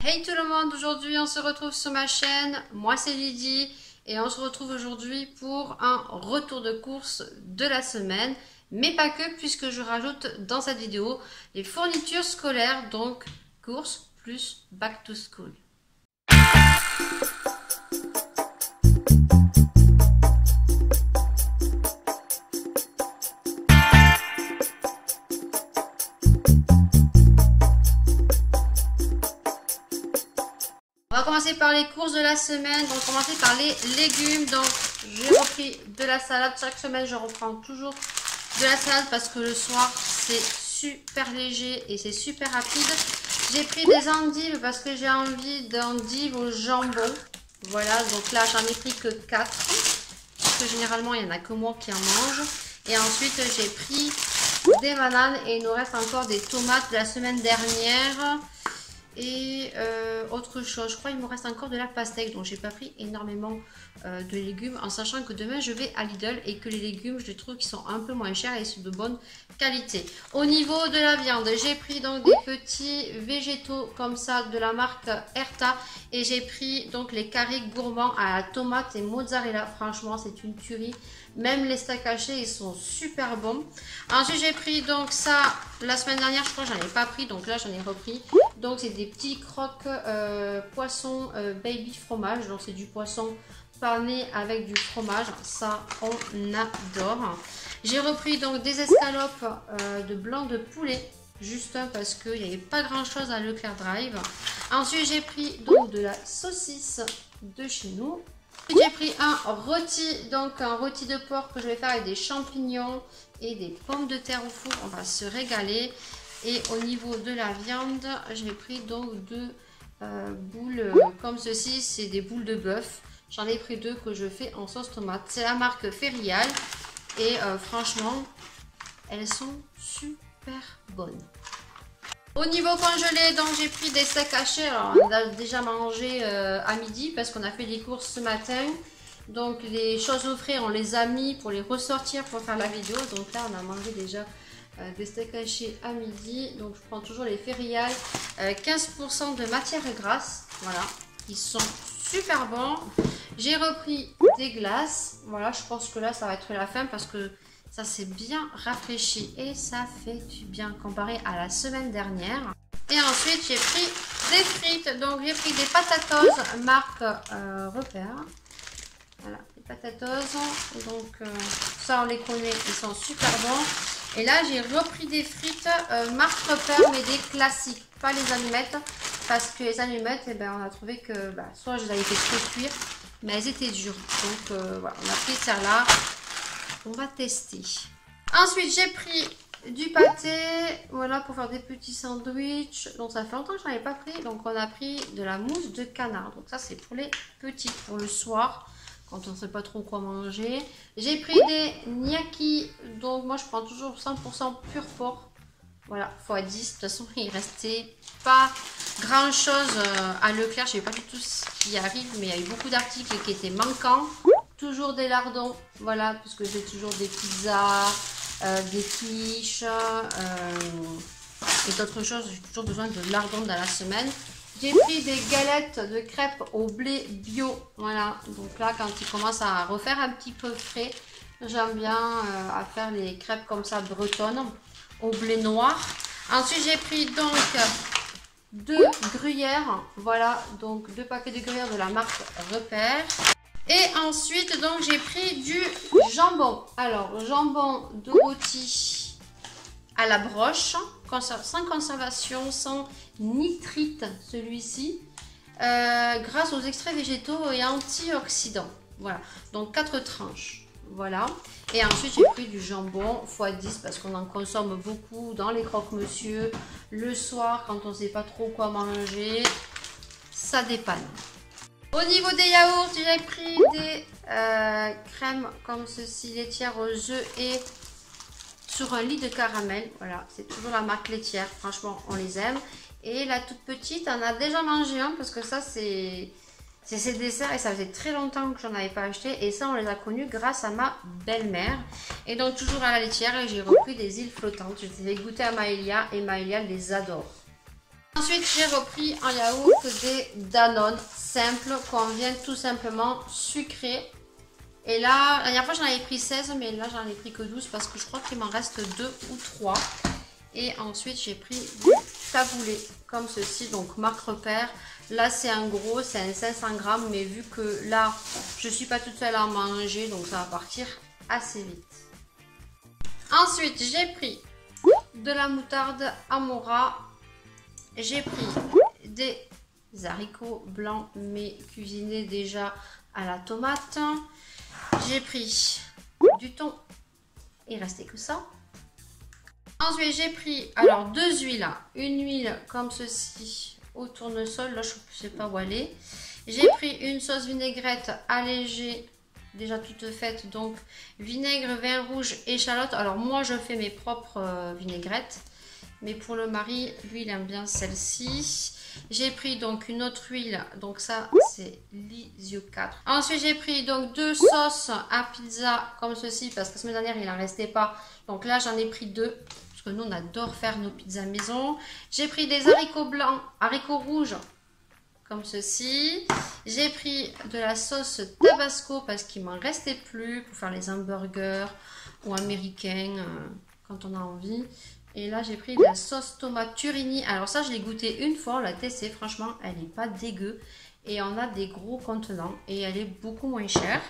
Hey tout le monde, aujourd'hui on se retrouve sur ma chaîne, moi c'est Lydie et on se retrouve aujourd'hui pour un retour de course de la semaine, mais pas que, puisque je rajoute dans cette vidéo les fournitures scolaires, donc course plus back to school. On va commencer par les courses de la semaine. Donc, on va commencer par les légumes. Donc, j'ai repris de la salade. Chaque semaine, je reprends toujours de la salade parce que le soir, c'est super léger et c'est super rapide. J'ai pris des endives parce que j'ai envie d'endives au jambon. Voilà, donc là, j'en ai pris que 4. Parce que généralement, il n'y en a que moi qui en mange. Et ensuite, j'ai pris des bananes et il nous reste encore des tomates de la semaine dernière. Et autre chose, je crois qu'il me reste encore de la pastèque, donc j'ai pas pris énormément de légumes, en sachant que demain je vais à Lidl et que les légumes je trouve qu'ils sont un peu moins chers et sont de bonne qualité. Au niveau de la viande, j'ai pris donc des petits végétaux comme ça de la marque Herta et j'ai pris donc les carrés gourmands à la tomate et mozzarella. Franchement, c'est une tuerie. Même les steaks hachés, ils sont super bons. Ensuite, j'ai pris donc ça la semaine dernière, je crois que j'en ai pas pris, donc là j'en ai repris. Donc c'est des petits croques poisson baby fromage, donc c'est du poisson pané avec du fromage, ça on adore. J'ai repris donc des escalopes de blanc de poulet, juste parce qu'il n'y avait pas grand chose à Leclerc Drive. Ensuite j'ai pris donc de la saucisse de chez nous. J'ai pris un rôti, donc un rôti de porc que je vais faire avec des champignons et des pommes de terre au four, on va se régaler. Et au niveau de la viande, j'ai pris donc deux boules comme ceci, c'est des boules de bœuf. J'en ai pris 2 que je fais en sauce tomate. C'est la marque Ferial et franchement, elles sont super bonnes. Au niveau congelé, donc j'ai pris des steaks hachés. Alors on a déjà mangé à midi parce qu'on a fait les courses ce matin. Donc les choses au frais, on les a mis pour les ressortir pour faire la vidéo. Donc là, on a mangé déjà des steaks hachés à midi. Donc je prends toujours les Ferial, 15% de matière grasse. Voilà, ils sont super bons. J'ai repris des glaces. Voilà, je pense que là, ça va être la fin parce que ça s'est bien rafraîchi et ça fait du bien comparé à la semaine dernière. Et ensuite, j'ai pris des frites. Donc, j'ai pris des patatos marque Repère. Voilà, les patatos. Donc, ça, on les connaît. Ils sont super bons. Et là, j'ai repris des frites marque Repère, mais des classiques. Pas les allumettes. Parce que les allumettes, eh ben, on a trouvé que soit je les avais fait trop cuire, mais elles étaient dures. Donc, voilà, on a pris celle-là. On va tester. Ensuite, j'ai pris du pâté, voilà, pour faire des petits sandwichs. Donc, ça fait longtemps que je n'en avais pas pris. Donc, on a pris de la mousse de canard. Donc, ça, c'est pour les petits, pour le soir, quand on ne sait pas trop quoi manger. J'ai pris des gnocchis. Donc, moi, je prends toujours 100% pur porc. Voilà, x 10. De toute façon, il restait pas grand chose à Leclerc. Je ne sais pas du tout ce qui arrive, mais il y a eu beaucoup d'articles qui étaient manquants. Toujours des lardons, voilà, parce que j'ai toujours des pizzas, des quiches et d'autres choses. J'ai toujours besoin de lardons dans la semaine. J'ai pris des galettes de crêpes au blé bio, voilà. Donc là, quand il commence à refaire un petit peu frais, j'aime bien à faire les crêpes comme ça bretonnes au blé noir. Ensuite, j'ai pris donc 2 gruyères, voilà, donc 2 paquets de gruyères de la marque Repère. Et ensuite, donc, j'ai pris du jambon. Alors, jambon de rôti à la broche, sans conservation, sans nitrite, celui-ci, grâce aux extraits végétaux et antioxydants. Voilà, donc 4 tranches. Voilà. Et ensuite, j'ai pris du jambon x 10 parce qu'on en consomme beaucoup dans les croque-monsieur. Le soir, quand on ne sait pas trop quoi manger, ça dépanne. Au niveau des yaourts, j'ai pris des crèmes comme ceci, laitières aux œufs et sur un lit de caramel. Voilà, c'est toujours la marque laitière. Franchement, on les aime. Et la toute petite, on a déjà mangé un parce que ça, c'est C'est ces desserts et ça faisait très longtemps que j'en avais pas acheté. Et ça, on les a connus grâce à ma belle-mère. Et donc, toujours à la laitière, j'ai repris des îles flottantes. Je les ai goûtées à Maëlia et Maëlia les adore. Ensuite, j'ai repris un yaourt des Danone simple qu'on vient tout simplement sucrer. Et là, la dernière fois, j'en avais pris 16, mais là, j'en ai pris que 12 parce que je crois qu'il m'en reste 2 ou 3. Et ensuite, j'ai pris du taboulé comme ceci, donc marque repère. Là, c'est un gros, c'est un 500 grammes, mais vu que là, je suis pas toute seule à en manger, donc ça va partir assez vite. Ensuite, j'ai pris de la moutarde Amora. J'ai pris des haricots blancs, mais cuisinés déjà à la tomate. J'ai pris du thon. Il restait que ça. Ensuite, j'ai pris alors 2 huiles. Une huile comme ceci au tournesol. Là, je ne sais pas où elle est. J'ai pris une sauce vinaigrette allégée, déjà toute faite. Donc, vinaigre, vin rouge, échalote. Alors, moi, je fais mes propres vinaigrettes. Mais pour le mari, lui, il aime bien celle-ci. J'ai pris donc une autre huile. Donc, ça, c'est l'Isio 4. Ensuite, j'ai pris donc 2 sauces à pizza comme ceci. Parce que la semaine dernière, il n'en restait pas. Donc là, j'en ai pris 2. Parce que nous, on adore faire nos pizzas maison. J'ai pris des haricots blancs, haricots rouges, comme ceci. J'ai pris de la sauce Tabasco parce qu'il m'en restait plus pour faire les hamburgers ou américains quand on a envie. Et là, j'ai pris de la sauce tomate Turini. Alors ça, je l'ai goûté une fois, on l'a testé. Franchement, elle n'est pas dégueu. Et on a des gros contenants et elle est beaucoup moins chère.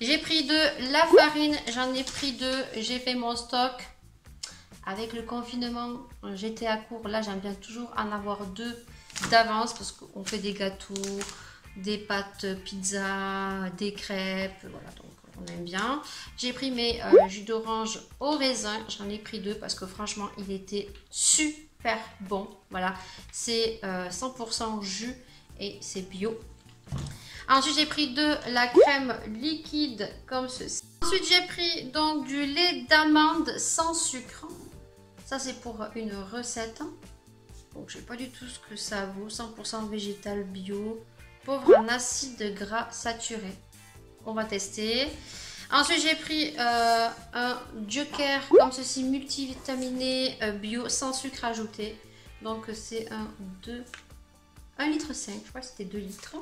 J'ai pris de la farine, j'en ai pris 2. J'ai fait mon stock. Avec le confinement, j'étais à court. Là, j'aime bien toujours en avoir 2 d'avance parce qu'on fait des gâteaux, des pâtes pizza, des crêpes. Voilà, donc on aime bien. J'ai pris mes jus d'orange au raisin. J'en ai pris 2 parce que franchement, il était super bon. Voilà, c'est 100% jus et c'est bio. Ensuite, j'ai pris de la crème liquide comme ceci. Ensuite, j'ai pris donc du lait d'amande sans sucre. Ça, c'est pour une recette. Donc, je ne sais pas du tout ce que ça vaut. 100% végétal bio. Pauvre en acide gras saturé. On va tester. Ensuite, j'ai pris un Joker comme ceci, multivitaminé bio, sans sucre ajouté. Donc, c'est un 1,5 litre. Je crois que c'était 2 litres.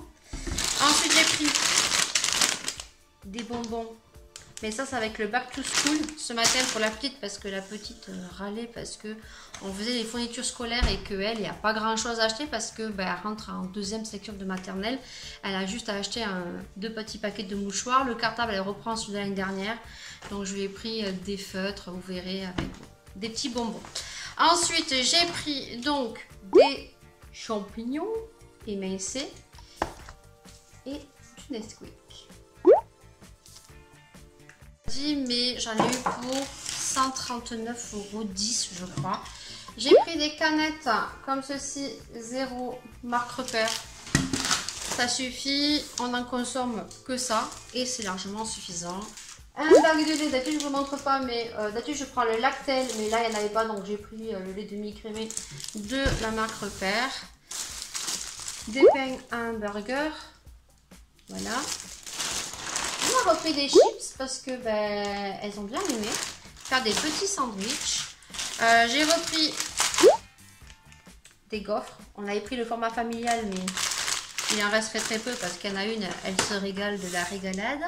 Ensuite, j'ai pris des bonbons. Mais ça, c'est avec le back to school ce matin pour la petite parce que la petite râlait parce que on faisait les fournitures scolaires et qu'elle, il n'y a pas grand chose à acheter parce que elle rentre en 2e section de maternelle. Elle a juste à acheter 2 petits paquets de mouchoirs. Le cartable, elle reprend celui de l'année dernière. Donc, je lui ai pris des feutres, vous verrez, avec des petits bonbons. Ensuite, j'ai pris donc des champignons émincés et du Nesquik. Mais j'en ai eu pour 139,10 € je crois. J'ai pris des canettes comme ceci, 0 marque repère. Ça suffit, on n'en consomme que ça et c'est largement suffisant. Un bac de lait, d'habitude je ne vous montre pas, mais d'habitude je prends le Lactel, mais là il n'y en avait pas donc j'ai pris le lait demi-crémé de la marque repère. Des pains à hamburger, voilà. On a repris des chips parce que elles ont bien aimé faire des petits sandwichs. J'ai repris des gaufres. On avait pris le format familial, mais il en resterait très peu parce qu'il y en a une, elle se régale de la régalade.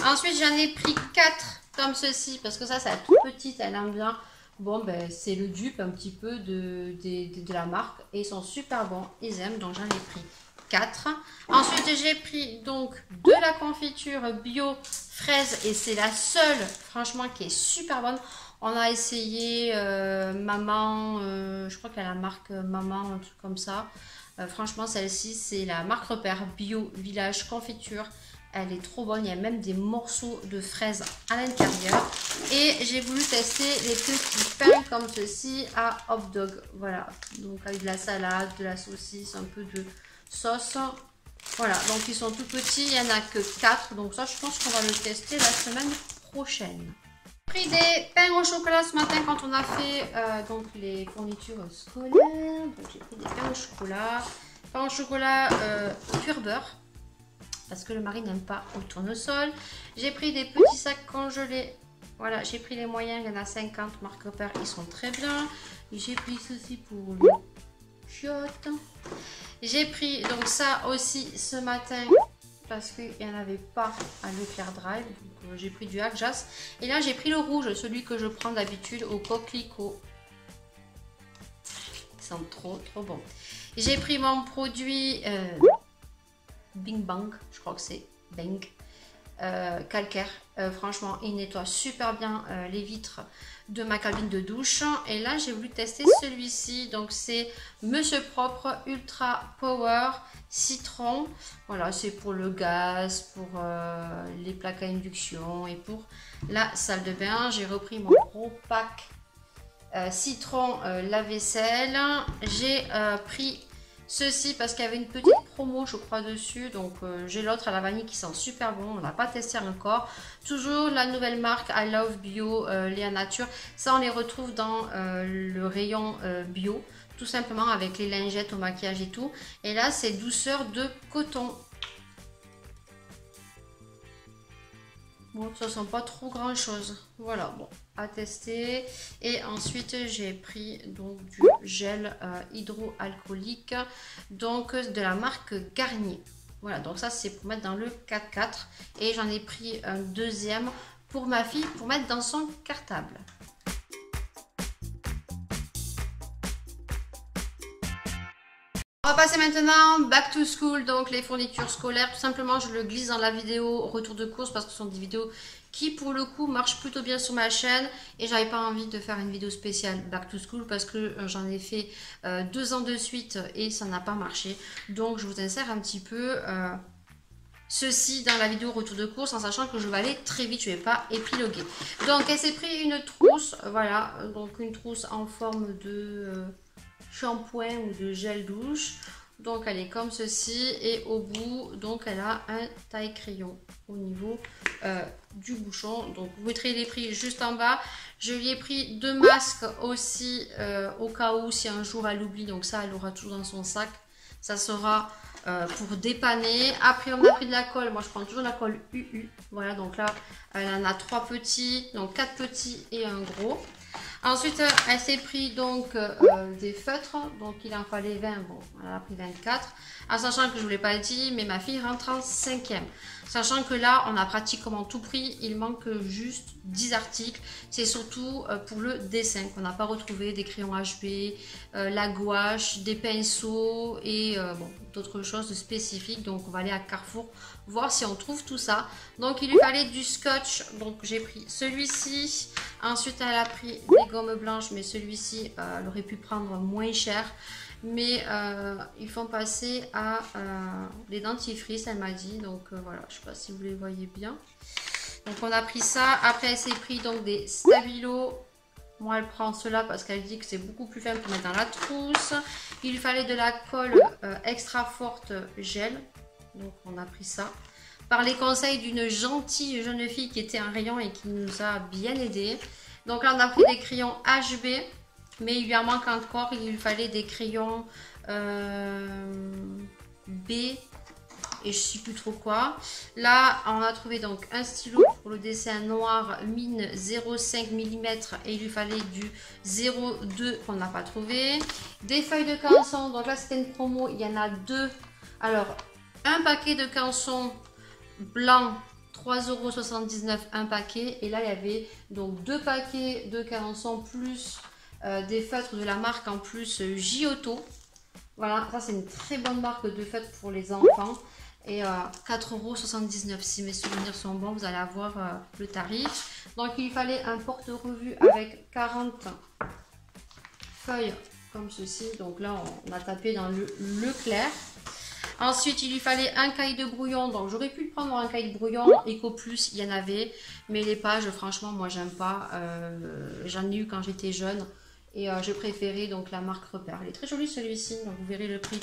Ensuite, j'en ai pris 4 comme ceci parce que ça, c'est la toute petite, elle aime bien. Bon, c'est le dupe un petit peu de la marque et ils sont super bons, ils aiment, donc j'en ai pris 4. Ensuite, j'ai pris donc de la confiture bio fraise et c'est la seule, franchement, qui est super bonne. On a essayé Maman, je crois qu'elle a la marque Maman, un truc comme ça. Franchement, celle-ci, c'est la marque repère bio village confiture. Elle est trop bonne, il y a même des morceaux de fraises à l'intérieur. Et j'ai voulu tester les petits pains comme ceci à hot dog. Voilà, donc avec de la salade, de la saucisse, un peu de sauce. Voilà, donc ils sont tout petits, il n'y en a que 4. Donc ça, je pense qu'on va le tester la semaine prochaine. J'ai pris des pains au chocolat ce matin quand on a fait donc les fournitures scolaires. Donc j'ai pris des pains au chocolat. Pain au chocolat pur beurre. parce que le mari n'aime pas au tournesol. J'ai pris des petits sacs congelés. Voilà, j'ai pris les moyens, il y en a 50 marque repère, ils sont très bien. J'ai pris ceci pour le chiotte. J'ai pris donc ça aussi ce matin parce qu'il n'y en avait pas à Leclerc Drive. J'ai pris du Agjas. Et là, j'ai pris le rouge, celui que je prends d'habitude au coquelicot. Ils sont trop bon. J'ai pris mon produit Bing Bang, je crois que c'est Bang. Calcaire. Franchement, il nettoie super bien les vitres de ma cabine de douche. Et là, j'ai voulu tester celui-ci. Donc, c'est Monsieur Propre Ultra Power Citron. Voilà, c'est pour le gaz, pour les plaques à induction et pour la salle de bain. J'ai repris mon gros pack citron lave-vaisselle. J'ai pris ceci parce qu'il y avait une petite promo je crois dessus, donc j'ai l'autre à la vanille qui sent super bon, on n'a pas testé encore. Toujours la nouvelle marque I Love Bio, Léa Nature, ça on les retrouve dans le rayon bio, tout simplement avec les lingettes au maquillage et tout. Et là c'est douceur de coton. Bon, ça sent pas trop grand chose. Voilà, bon, à tester. Et ensuite, j'ai pris donc du gel hydroalcoolique, donc de la marque Garnier. Voilà, donc ça c'est pour mettre dans le 4x4. Et j'en ai pris un deuxième pour ma fille, pour mettre dans son cartable. On va passer maintenant back to school, donc les fournitures scolaires. Tout simplement, je le glisse dans la vidéo retour de course parce que ce sont des vidéos qui, pour le coup, marchent plutôt bien sur ma chaîne. Et j'avais pas envie de faire une vidéo spéciale back to school parce que j'en ai fait 2 ans de suite et ça n'a pas marché. Donc, je vous insère un petit peu ceci dans la vidéo retour de course en sachant que je vais aller très vite, je vais pas épiloguer. Donc, elle s'est pris une trousse, voilà, donc une trousse en forme de shampoing ou de gel douche. Donc elle est comme ceci et au bout donc elle a un taille crayon au niveau du bouchon. Donc vous mettrez les prix juste en bas. Je lui ai pris 2 masques aussi au cas où si un jour elle oublie, donc ça elle aura toujours dans son sac, ça sera pour dépanner. Après on a pris de la colle, moi je prends toujours la colle UU, voilà, donc là elle en a 3 petits, donc 4 petits et un gros. Ensuite, elle s'est pris donc des feutres, donc il en fallait 20, bon, elle a pris 24, en sachant que je ne vous l'ai pas dit, mais ma fille rentre en 5e. Sachant que là, on a pratiquement tout pris, il manque juste 10 articles, c'est surtout pour le dessin qu'on n'a pas retrouvé, des crayons HB, la gouache, des pinceaux et bon, d'autres choses spécifiques. Donc on va aller à Carrefour voir si on trouve tout ça. Donc il lui fallait du scotch, donc j'ai pris celui-ci. Ensuite elle a pris des gommes blanches, mais celui-ci elle aurait pu prendre moins cher. Mais ils font passer à les dentifrices, elle m'a dit. Donc voilà, je sais pas si vous les voyez bien. Donc on a pris ça. Après elle s'est pris donc des stabilos. Moi elle prend cela parce qu'elle dit que c'est beaucoup plus fin pour mettre dans la trousse. Il lui fallait de la colle extra forte gel. Donc on a pris ça. Par les conseils d'une gentille jeune fille qui était en rayon et qui nous a bien aidé. Donc là on a pris des crayons HB. Mais il lui en manque encore, il lui fallait des crayons B et je ne sais plus trop quoi. Là, on a trouvé donc un stylo pour le dessin noir mine 0,5 mm et il lui fallait du 0,2 qu'on n'a pas trouvé. Des feuilles de canson, donc là c'était une promo, il y en a 2. Alors, un paquet de canson blanc, 3,79 € un paquet. Et là, il y avait donc 2 paquets de canson plus des feutres de la marque en plus Giotto. Voilà, ça c'est une très bonne marque de feutres pour les enfants. Et 4,79 € si mes souvenirs sont bons, vous allez avoir le tarif. Donc il fallait un porte-revue avec 40 feuilles comme ceci. Donc là on a tapé dans le Leclerc. Ensuite, il lui fallait un cahier de brouillon. Donc, j'aurais pu le prendre un cahier de brouillon. Eco Plus, il y en avait. Mais les pages, franchement, moi, j'aime pas. J'en ai eu quand j'étais jeune. Et je préférais donc la marque Repère. Elle est très jolie celui-ci. Donc, vous verrez le prix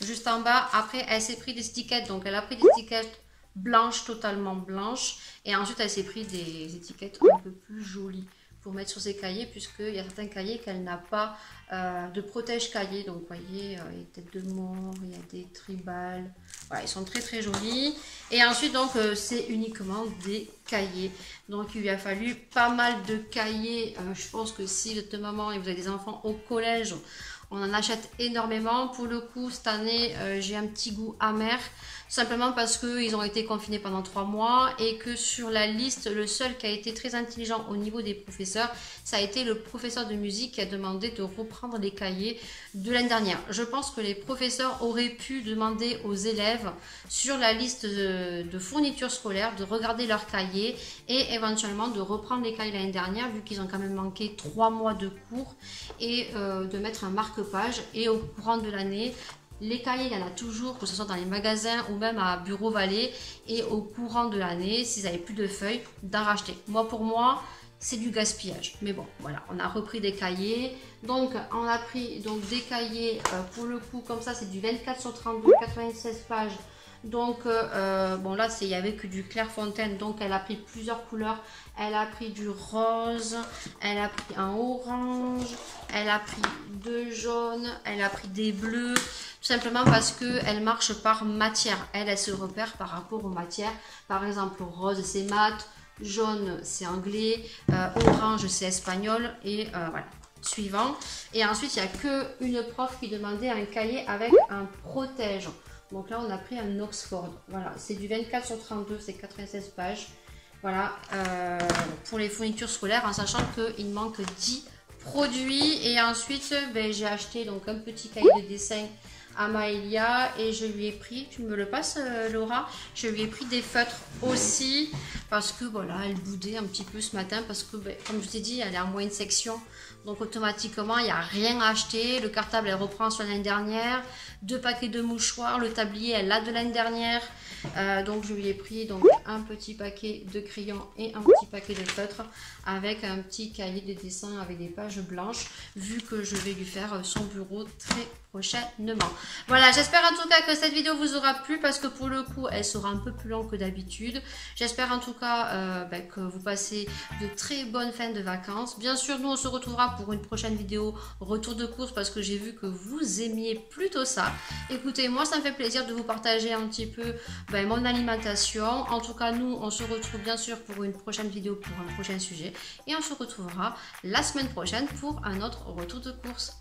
juste en bas. Après, elle s'est pris des étiquettes. Donc, elle a pris des étiquettes blanches, totalement blanches. Et ensuite, elle s'est pris des étiquettes un peu plus jolies. pour mettre sur ses cahiers, puisqu'il y a certains cahiers qu'elle n'a pas de protège cahier. Donc vous voyez, il y a des têtes de mort, il y a des tribales, voilà, ils sont très très jolis. Et ensuite donc c'est uniquement des cahiers, donc il lui a fallu pas mal de cahiers. Je pense que si vous êtes maman et vous avez des enfants au collège, on en achète énormément. Pour le coup, cette année, j'ai un petit goût amer, simplement parce qu'ils ont été confinés pendant 3 mois et que sur la liste, le seul qui a été très intelligent au niveau des professeurs, ça a été le professeur de musique qui a demandé de reprendre les cahiers de l'année dernière. Je pense que les professeurs auraient pu demander aux élèves sur la liste de fournitures scolaires de regarder leurs cahiers et éventuellement de reprendre les cahiers l'année dernière, vu qu'ils ont quand même manqué 3 mois de cours, et de mettre un marque-page. Et au courant de l'année, les cahiers, il y en a toujours, que ce soit dans les magasins ou même à Bureau Vallée. Et au courant de l'année, s'ils n'avaient plus de feuilles, d'en racheter. Moi, pour moi, c'est du gaspillage. Mais bon, voilà, on a repris des cahiers. Donc, on a pris donc, des cahiers, pour le coup, comme ça, c'est du 24 sur 32, 96 pages. Donc, bon là, il n'y avait que du Clairefontaine. Donc, elle a pris plusieurs couleurs. Elle a pris du rose, elle a pris un orange, elle a pris 2 jaunes, elle a pris des bleus. Tout simplement parce qu'elle marche par matière. Elle se repère par rapport aux matières. Par exemple, rose, c'est mat. Jaune, c'est anglais. Orange, c'est espagnol. Et voilà. Suivant. Et ensuite, il n'y a qu'une prof qui demandait un cahier avec un protège. Donc là, on a pris un Oxford. Voilà, c'est du 24 sur 32, c'est 96 pages. Voilà, pour les fournitures scolaires, en sachant qu'il manque 10 produits. Et ensuite, ben, j'ai acheté donc un petit cahier de dessin à Maëlia et je lui ai pris, tu me le passes Laura, je lui ai pris des feutres aussi parce que voilà, elle boudait un petit peu ce matin parce que ben, comme je t'ai dit, elle est en moyenne section, donc automatiquement il n'y a rien à acheter. Le cartable elle reprend sur l'année dernière, 2 paquets de mouchoirs, le tablier elle l'a de l'année dernière, donc je lui ai pris donc un petit paquet de crayons et un petit paquet de feutres avec un petit cahier de dessin avec des pages blanches, vu que je vais lui faire son bureau très prochainement. Voilà, j'espère en tout cas que cette vidéo vous aura plu parce que pour le coup elle sera un peu plus longue que d'habitude. J'espère en tout cas que vous passez de très bonnes fins de vacances. Bien sûr, nous on se retrouvera pour une prochaine vidéo retour de course parce que j'ai vu que vous aimiez plutôt ça. Écoutez, moi ça me fait plaisir de vous partager un petit peu mon alimentation. En tout cas, nous on se retrouve bien sûr pour une prochaine vidéo, pour un prochain sujet, et on se retrouvera la semaine prochaine pour un autre retour de course.